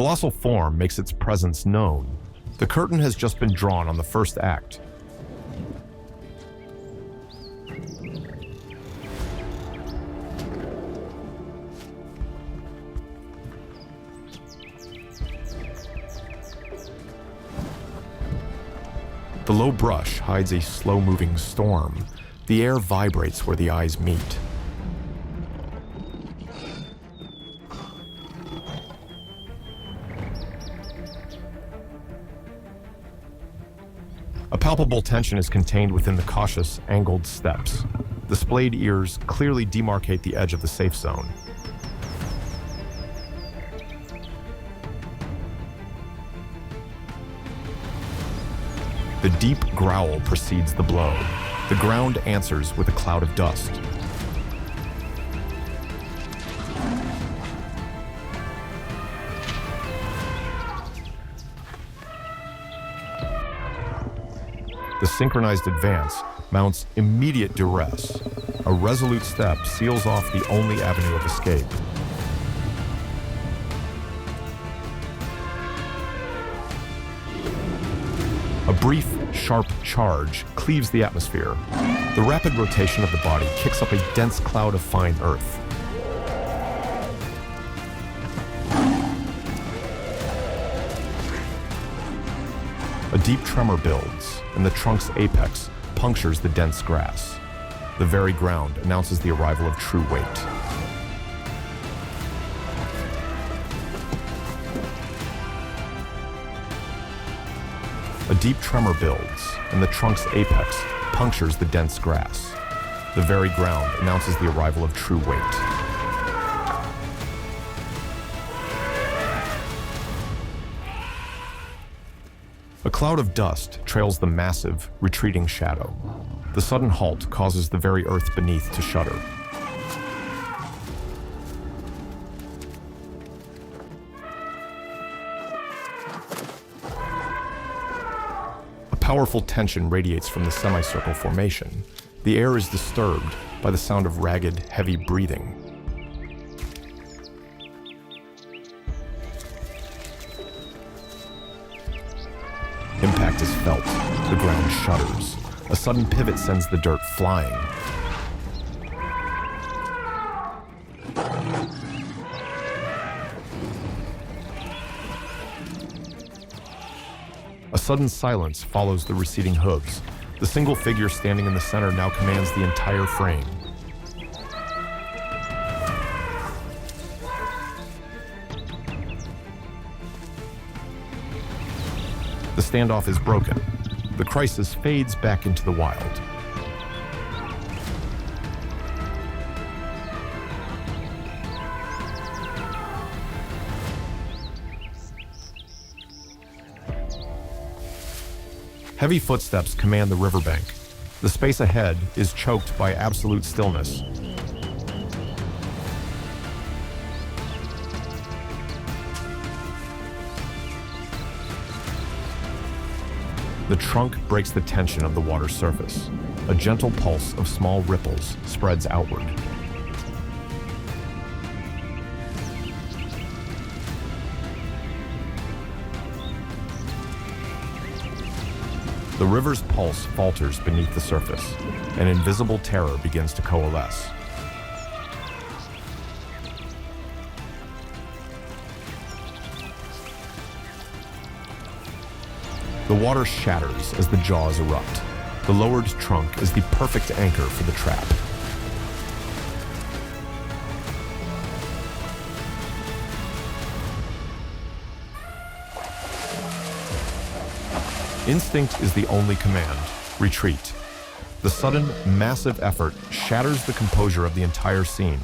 colossal form makes its presence known. The curtain has just been drawn on the first act. The low brush hides a slow-moving storm. The air vibrates where the eyes meet. A palpable tension is contained within the cautious, angled steps. The splayed ears clearly demarcate the edge of the safe zone. The deep growl precedes the blow. The ground answers with a cloud of dust. The synchronized advance mounts immediate duress. A resolute step seals off the only avenue of escape. A brief, sharp charge cleaves the atmosphere. The rapid rotation of the body kicks up a dense cloud of fine earth. A deep tremor builds, and the trunk's apex punctures the dense grass. The very ground announces the arrival of true weight. A deep tremor builds, and the trunk's apex punctures the dense grass. The very ground announces the arrival of true weight. A cloud of dust trails the massive, retreating shadow. The sudden halt causes the very earth beneath to shudder. Powerful tension radiates from the semicircle formation. The air is disturbed by the sound of ragged, heavy breathing. Impact is felt. The ground shudders. A sudden pivot sends the dirt flying. A sudden silence follows the receding hooves. The single figure standing in the center now commands the entire frame. The standoff is broken. The crisis fades back into the wild. Heavy footsteps command the riverbank. The space ahead is choked by absolute stillness. The trunk breaks the tension of the water surface. A gentle pulse of small ripples spreads outward. The river's pulse falters beneath the surface. An invisible terror begins to coalesce. The water shatters as the jaws erupt. The lowered trunk is the perfect anchor for the trap. Instinct is the only command. Retreat. The sudden, massive effort shatters the composure of the entire scene.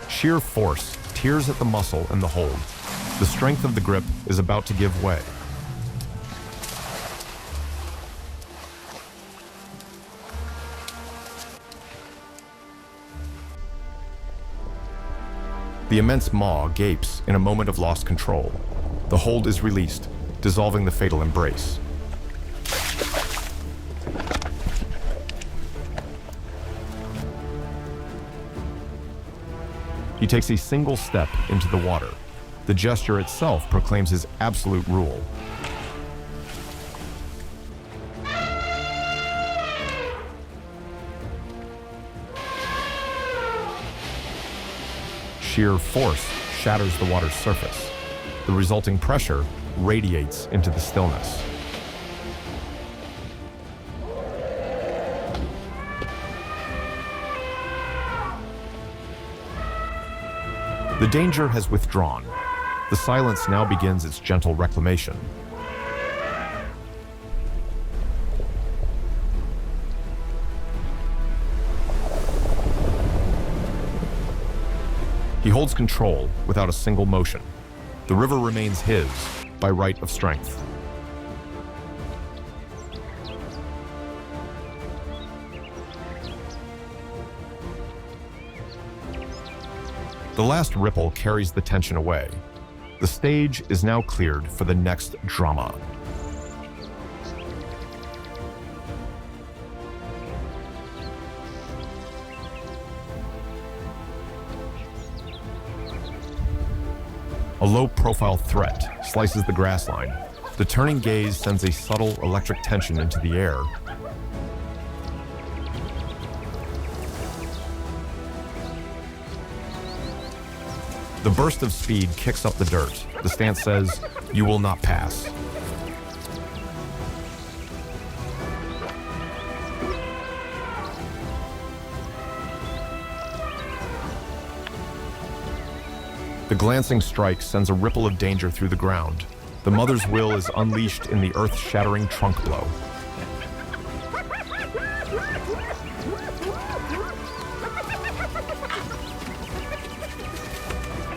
Sheer force tears at the muscle and the hold. The strength of the grip is about to give way. The immense maw gapes in a moment of lost control. The hold is released, dissolving the fatal embrace. He takes a single step into the water. The gesture itself proclaims his absolute rule. Sheer force shatters the water's surface. The resulting pressure radiates into the stillness. The danger has withdrawn. The silence now begins its gentle reclamation. He holds control without a single motion. The river remains his by right of strength. The last ripple carries the tension away. The stage is now cleared for the next drama. A low-profile threat slices the grass line. The turning gaze sends a subtle electric tension into the air. The burst of speed kicks up the dirt. The stance says, "You will not pass." The glancing strike sends a ripple of danger through the ground. The mother's will is unleashed in the earth-shattering trunk blow.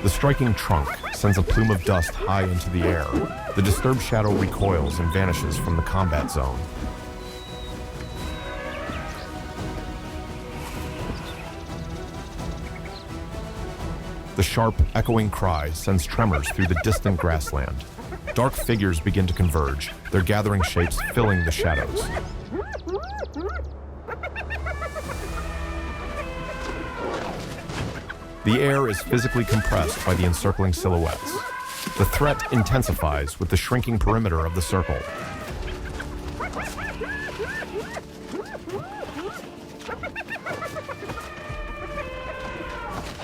The striking trunk sends a plume of dust high into the air. The disturbed shadow recoils and vanishes from the combat zone. The sharp, echoing cry sends tremors through the distant grassland. Dark figures begin to converge, their gathering shapes filling the shadows. The air is physically compressed by the encircling silhouettes. The threat intensifies with the shrinking perimeter of the circle.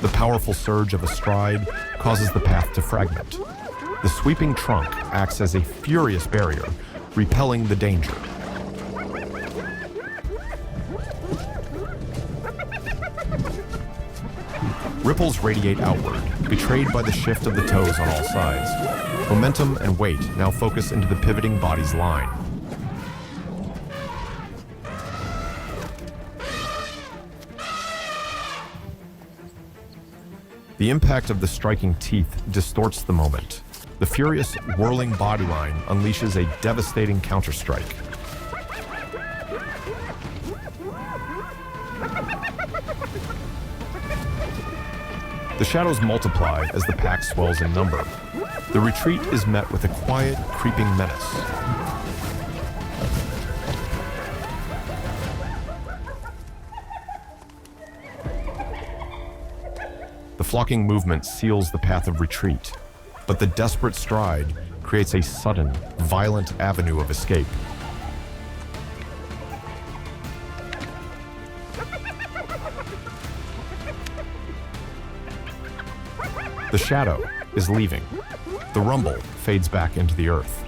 The powerful surge of a stride causes the path to fragment. The sweeping trunk acts as a furious barrier, repelling the danger. Ripples radiate outward, betrayed by the shift of the toes on all sides. Momentum and weight now focus into the pivoting body's line. The impact of the striking teeth distorts the moment. The furious, whirling bodyline unleashes a devastating counterstrike. The shadows multiply as the pack swells in number. The retreat is met with a quiet, creeping menace. The flocking movement seals the path of retreat, but the desperate stride creates a sudden, violent avenue of escape. The shadow is leaving. The rumble fades back into the earth.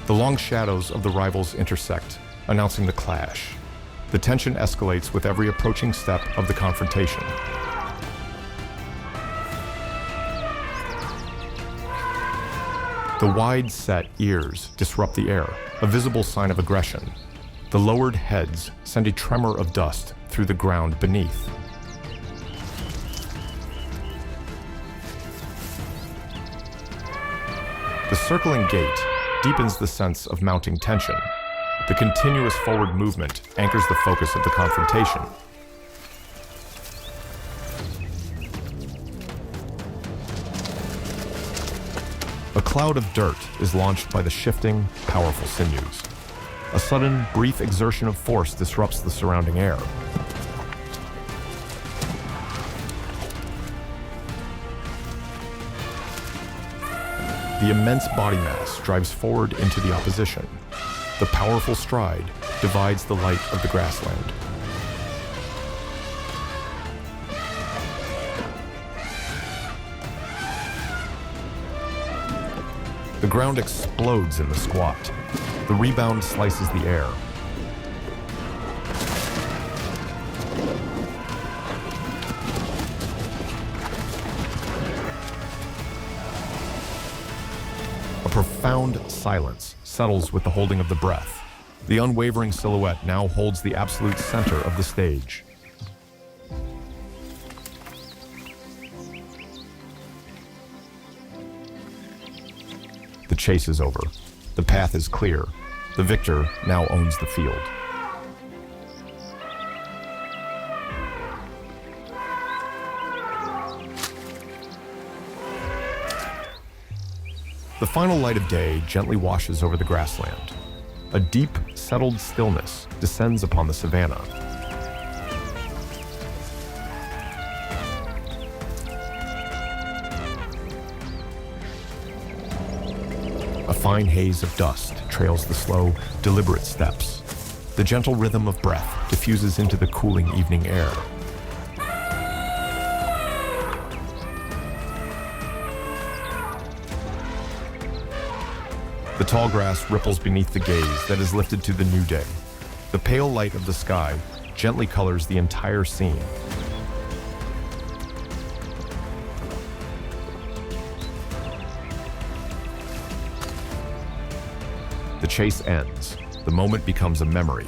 The long shadows of the rivals intersect, announcing the clash. The tension escalates with every approaching step of the confrontation. The wide-set ears disrupt the air, a visible sign of aggression. The lowered heads send a tremor of dust through the ground beneath. The circling gait deepens the sense of mounting tension. The continuous forward movement anchors the focus of the confrontation. cloud of dirt is launched by the shifting, powerful sinews. A sudden, brief exertion of force disrupts the surrounding air. The immense body mass drives forward into the opposition. The powerful stride divides the light of the grassland. The ground explodes in the squat. The rebound slices the air. A profound silence settles with the holding of the breath. The unwavering silhouette now holds the absolute center of the stage. The chase is over. The path is clear. The victor now owns the field. The final light of day gently washes over the grassland. A deep, settled stillness descends upon the savanna. A fine haze of dust trails the slow, deliberate steps. The gentle rhythm of breath diffuses into the cooling evening air. The tall grass ripples beneath the gaze that is lifted to the new day. The pale light of the sky gently colors the entire scene. The chase ends. The moment becomes a memory,